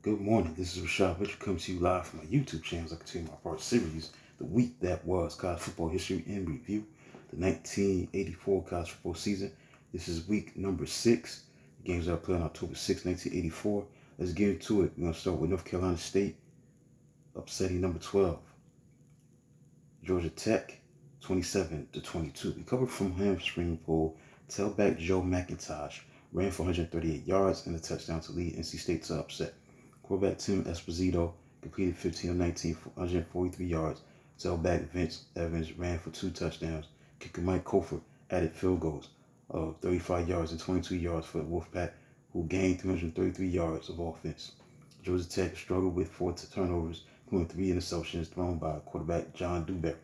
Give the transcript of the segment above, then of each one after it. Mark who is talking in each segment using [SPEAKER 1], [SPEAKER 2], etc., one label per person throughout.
[SPEAKER 1] Good morning. This is Rashad Mitchell coming to you live from my YouTube channel as I continue my part series, The Week That Was College Football History in Review, the 1984 college football season. This is week number 6. The games are played on October 6, 1984. Let's get into it. We're going to start with North Carolina State upsetting number 12, Georgia Tech, 27-22. Recovered from hamstring pull, tailback Joe McIntosh ran for 138 yards and a touchdown to lead NC State to upset. Quarterback Tim Esposito completed 15 of 19 for 143 yards. Tailback Vince Evans ran for 2 touchdowns. Kicker Mike Cofer added field goals of 35 yards and 22 yards for the Wolfpack, who gained 333 yards of offense. Georgia Tech struggled with 4 turnovers, including 3 interceptions thrown by quarterback John Dewberry,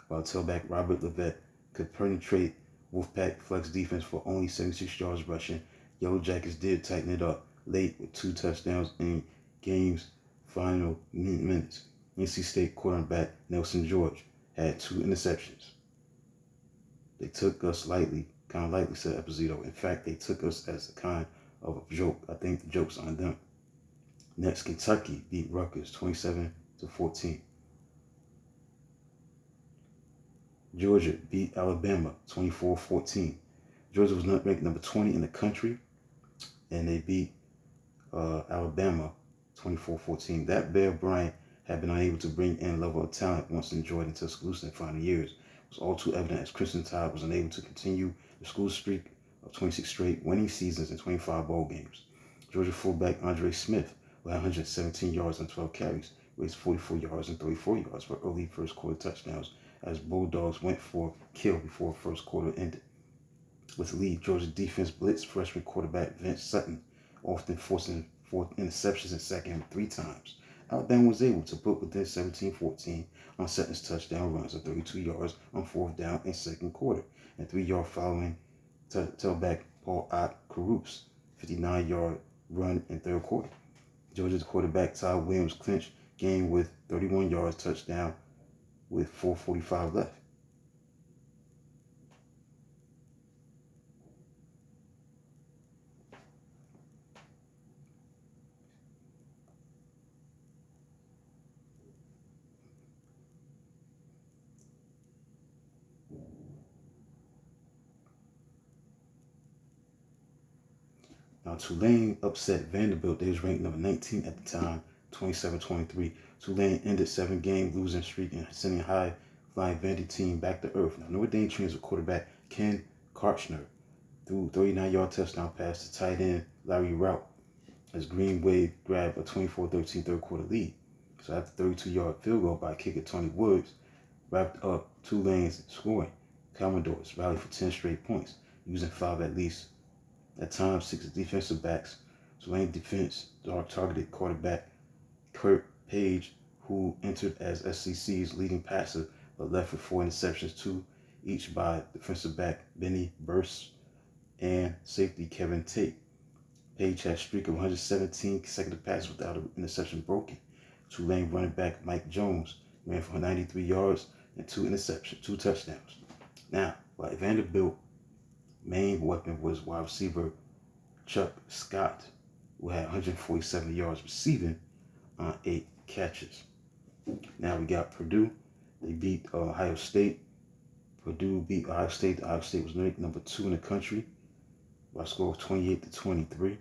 [SPEAKER 1] while tailback Robert Levette could penetrate Wolfpack flex defense for only 76 yards rushing. Yellow Jackets did tighten it up late with 2 touchdowns in game's final minutes. NC State quarterback Nelson George had 2 interceptions. They took us lightly, kind of lightly, said Esposito. In fact, they took us as a kind of a joke. I think the joke's on them. Next, Kentucky beat Rutgers 27-14. Georgia beat Alabama 24-14. Georgia was ranked number 20 in the country, and they beat Alabama 24-14. That Bear Bryant had been unable to bring in level of talent once enjoyed in Tuscaloosa in final years. It was all too evident as Crimson Tide was unable to continue the school streak of 26 straight winning seasons and 25 bowl games. Georgia fullback Andre Smith, who had 117 yards on 12 carries, raised 44 yards and 34 yards for early first quarter touchdowns as Bulldogs went for kill before first quarter ended. With the lead, Georgia defense blitzed freshman quarterback Vince Sutton, often forcing 4 interceptions in second 3 times. Alabama was able to put within 17-14 on Sutton's touchdown runs of 32 yards on 4th down in second quarter, and 3-yard following tailback Paul Ott Caruth's 59-yard run in third quarter. Georgia's quarterback Todd Williams clinched game with 31 yards touchdown with 4:45 left. Now, Tulane upset Vanderbilt. They was ranked number 19 at the time, 27-23. Tulane ended 7-game losing streak and sending a high-flying Vandy team back to earth. Now, Notre Dame transfer quarterback Ken Karchner threw a 39-yard touchdown pass to tight end Larry Rout as Green Wave grabbed a 24-13 third quarter lead. So after 32-yard field goal by kicker Tony Woods wrapped up Tulane's scoring, Commodores rallied for 10 straight points, using 5 at least. At times, 6 defensive backs. Tulane defense targeted quarterback Kurt Page, who entered as SEC's leading passer, but left with 4 interceptions, 2 each by defensive back Benny Burst and safety Kevin Tate. Page had a streak of 117 consecutive passes without an interception broken. Tulane running back Mike Jones ran for 93 yards and 2 touchdowns. Now, while Vanderbilt main weapon was wide receiver Chuck Scott, who had 147 yards receiving on 8 catches. Now we got Purdue. They beat Ohio State. Purdue beat Ohio State. Ohio State was ranked number 2 in the country by a score of 28-23.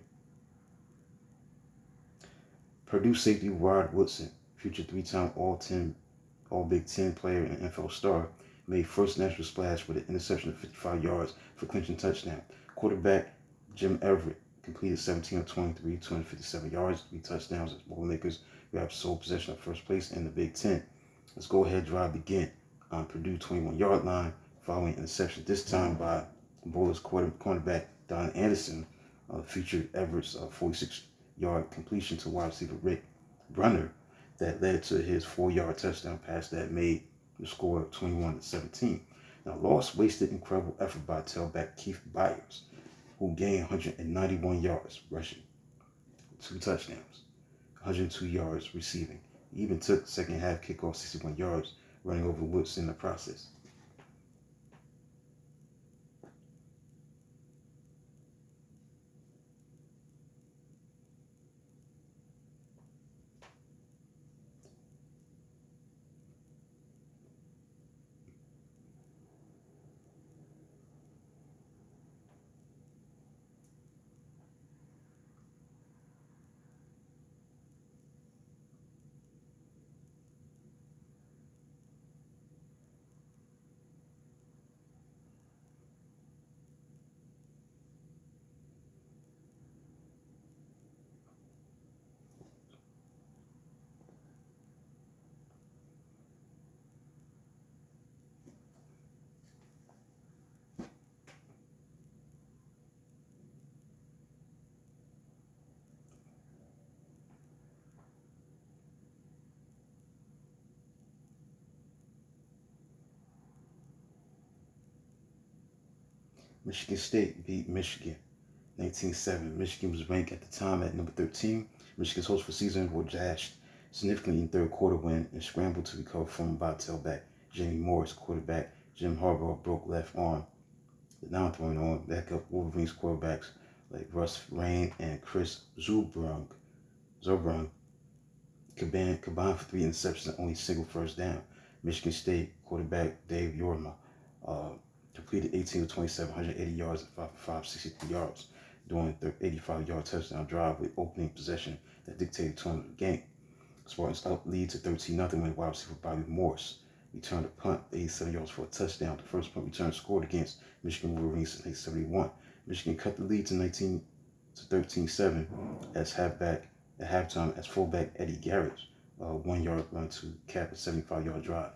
[SPEAKER 1] Purdue safety Rod Woodson, future 3-time All Big Ten player and NFL star, made first national splash with an interception of 55 yards for clinching touchdown. Quarterback Jim Everett completed 17 of 23, 257 yards, 3 touchdowns as Boilermakers grabbed sole possession of first place in the Big Ten. Let's go ahead drive began on Purdue 21-yard line following interception, this time by Bowler's cornerback Don Anderson, featured Everett's 46-yard completion to wide receiver Rick Brunner that led to his 4-yard touchdown pass that made the score of 21-17. Now, loss wasted incredible effort by tailback Keith Byers, who gained 191 yards rushing, 2 touchdowns, 102 yards receiving. He even took second half kickoff 61 yards, running over Woods in the process. Michigan State beat Michigan 19-7. Michigan was ranked at the time at number 13. Michigan's hopes for the season were dashed significantly in third quarter when and scrambled to recover from by tailback Jamie Morris. Quarterback Jim Harbaugh broke left arm. The non-throwing on backup Wolverines quarterbacks like Russ Rain and Chris Zurbrung combined for 3 interceptions and only single first down. Michigan State quarterback Dave Yorma completed 18 of 27, 180 yards and 63 yards during the 85-yard touchdown drive with opening possession that dictated the tone of the game. Spartans up lead to 13-0 when wide receiver Bobby Morse returned a punt 87 yards for a touchdown. The first punt return scored against Michigan Wolverines since 1971. Michigan cut the lead to 13-7 at halftime as fullback Eddie Garrett's 1-yard run to cap a 75-yard drive.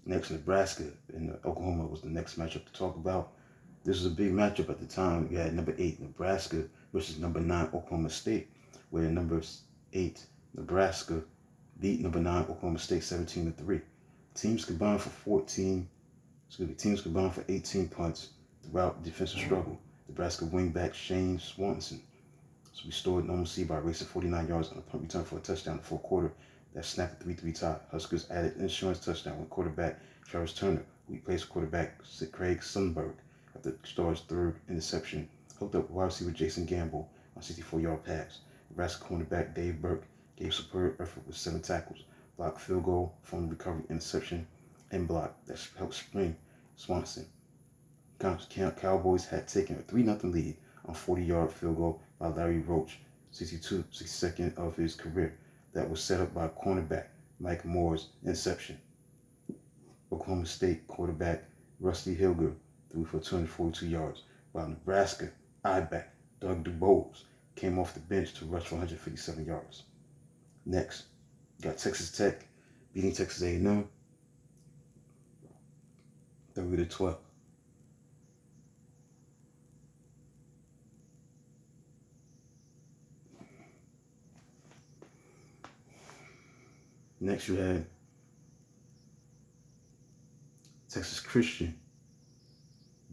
[SPEAKER 1] Next, Nebraska and Oklahoma was the next matchup to talk about. This was a big matchup at the time. We had number 8 Nebraska versus number 9 Oklahoma State, where number 8 Nebraska beat number 9 Oklahoma State 17-3. Teams combined for 18 punts throughout the defensive struggle. Nebraska wingback Shane Swanson restored normalcy by racing 49 yards on a punt return for a touchdown in the fourth quarter that snapped the 3-3 tie. Huskers added an insurance touchdown when quarterback Travis Turner, who replaced quarterback Craig Sundberg after the Stars' third interception, hooked up wide receiver Jason Gamble on a 64-yard pass. Nebraska cornerback Dave Burke gave superb effort with 7 tackles, blocked field goal from recovery interception, and block that helped spring Swanson. Cowboys had taken a 3-0 lead on 40-yard field goal by Larry Roach, 62nd of his career, that was set up by cornerback Mike Moore's interception. Oklahoma State quarterback Rusty Hilger threw for 242 yards, while Nebraska I-back Doug DuBose came off the bench to rush for 157 yards. Next, got Texas Tech beating Texas A&M 30-12. Next, you had Texas Christian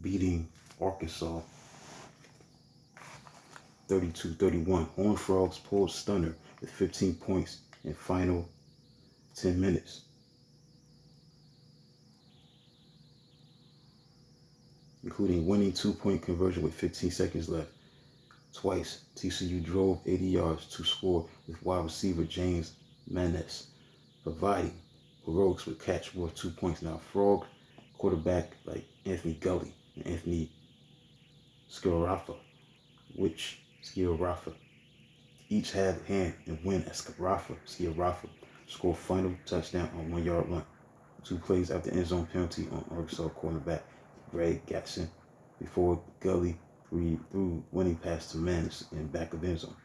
[SPEAKER 1] beating Arkansas 32-31. Horned Frogs pulled stunner with 15 points in final 10 minutes. Including winning 2-point conversion with 15 seconds left. Twice, TCU drove 80 yards to score with wide receiver James Manes, providing heroics with catch worth 2 points. Now, Frog quarterback like Anthony Gully and Anthony Sciarraffa each had a hand in win as Sciarraffa scored final touchdown on 1-yard run. 2 plays after end zone penalty on Arkansas cornerback Greg Gatson before Gully threw winning pass to Manis in back of end zone.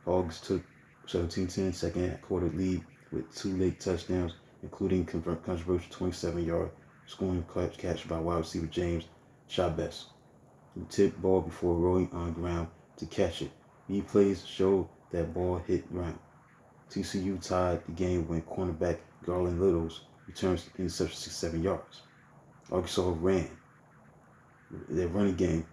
[SPEAKER 1] Hogs took 17-10 second quarter lead with 2 late touchdowns, including controversial 27-yard scoring catch by wide receiver James Chabez, who tipped ball before rolling on ground to catch it. Replays showed that ball hit ground. TCU tied the game when cornerback Garland Littles returns interception 67 yards. Arkansas ran. Their running game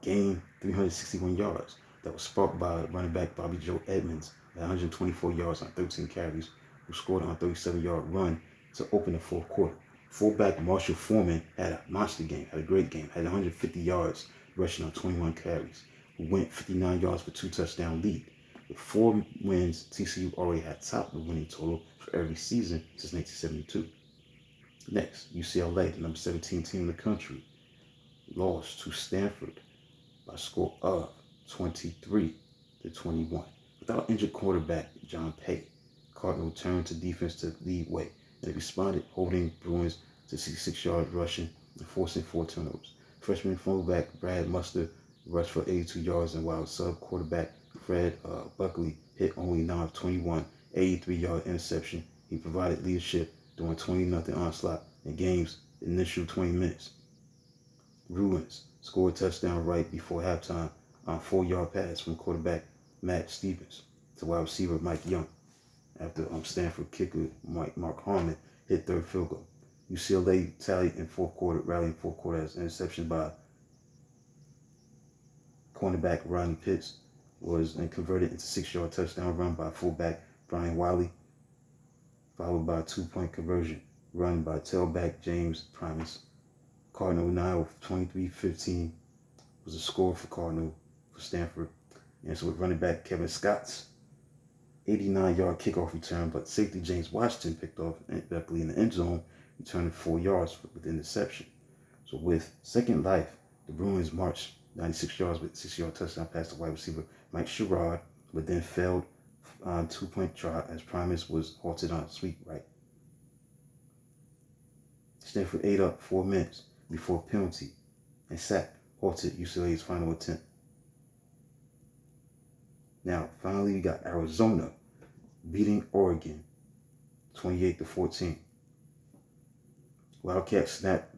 [SPEAKER 1] gained 361 yards. That was sparked by running back Bobby Joe Edmonds at 124 yards on 13 carries, who scored on a 37-yard run to open the fourth quarter. Fullback Marshall Foreman had a monster game, had a great game, had 150 yards rushing on 21 carries, who went 59 yards for 2 touchdown lead. With 4 wins, TCU already had topped the winning total for every season since 1972. Next, UCLA, the number 17 team in the country, lost to Stanford by a score of 23-21. Without injured quarterback John Pay, Cardinal turned to defense to lead way, and they responded, holding Bruins to 66 yards rushing and forcing 4 turnovers. Freshman fullback Brad Muster rushed for 82 yards, and while sub-quarterback Fred Buckley hit only 9 of 21, 83-yard interception, he provided leadership during 20-0 onslaught in game's initial 20 minutes. Bruins scored a touchdown right before halftime on a 4-yard pass from quarterback Matt Stevens to wide receiver Mike Young after Stanford kicker Mark Harmon hit third field goal. UCLA tallied in fourth quarter, rallying fourth quarter as interception by cornerback Rodney Pitts was and converted into 6-yard touchdown run by fullback Brian Wiley, followed by a 2-point conversion run by tailback James Primus. Cardinal now 23-15 was the score for Cardinal for Stanford. And so with running back Kevin Scott's 89-yard kickoff return, but safety James Washington picked off directly in the end zone, returning 4 yards with interception. So with second life, the Bruins marched 96 yards with 6-yard touchdown pass to wide receiver Mike Sherrod, but then failed on 2-point try as Primus was halted on a sweep right. Stanford ate up 4 minutes before penalty and sack halted UCLA's final attempt. Now, finally, we got Arizona beating Oregon 28-14. Wildcats snapped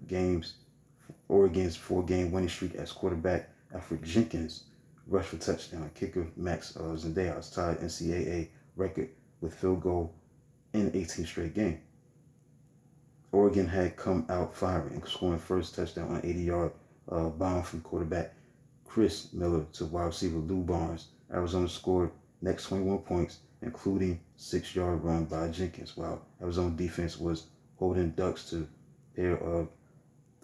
[SPEAKER 1] Oregon's 4-game winning streak as quarterback Alfred Jenkins rushed for touchdown. Kicker Max Zendejas tied NCAA record with field goal in the 18th straight game. Oregon had come out firing, scoring first touchdown on an 80-yard bomb from quarterback Chris Miller to wide receiver Lou Barnes. Arizona scored next 21 points, including 6-yard run by Jenkins, while Arizona defense was holding Ducks to a pair of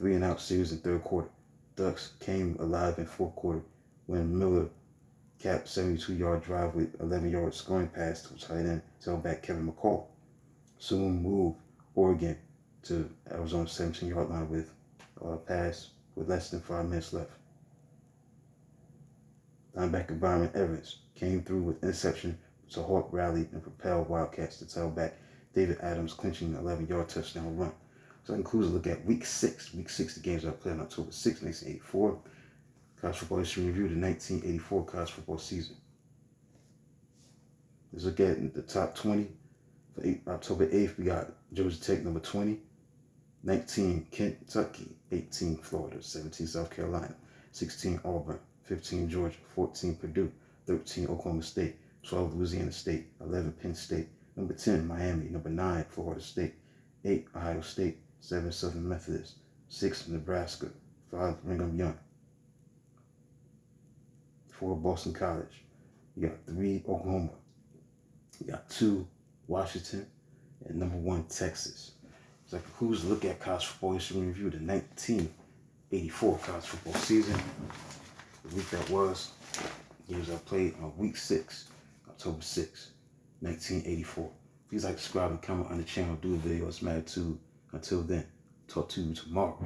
[SPEAKER 1] 3-and-out series in third quarter. Ducks came alive in fourth quarter when Miller capped 72-yard drive with 11-yard scoring pass to tight end tailback Kevin McCall. Soon moved Oregon to Arizona's 17-yard line with a pass with less than 5 minutes left. Linebacker Byron Evans came through with interception to halt rally and propel Wildcats to tailback David Adams, clinching an 11-yard touchdown run. So that includes a look at Week 6. Week 6, the games that are played on October 6, 1984. College Football History Review, the 1984 college football season. Let's look at the top 20. For October 8th, we got Georgia Tech, number 20. 19, Kentucky. 18, Florida. 17, South Carolina. 16, Auburn. 15, Georgia. 14, Purdue. 13, Oklahoma State. 12, Louisiana State. 11, Penn State. Number 10, Miami. Number 9, Florida State. 8, Ohio State. 7, Southern Methodist. 6, Nebraska. 5, Brigham Young. 4, Boston College. You got 3, Oklahoma. You got 2, Washington. And number 1, Texas. So that concludes the look at college football history review, the 1984 college football season. The week that was, games I played on week 6, October 6, 1984. Please like, subscribe, and comment on the channel, do a video. It's matter to. Until then, talk to you tomorrow.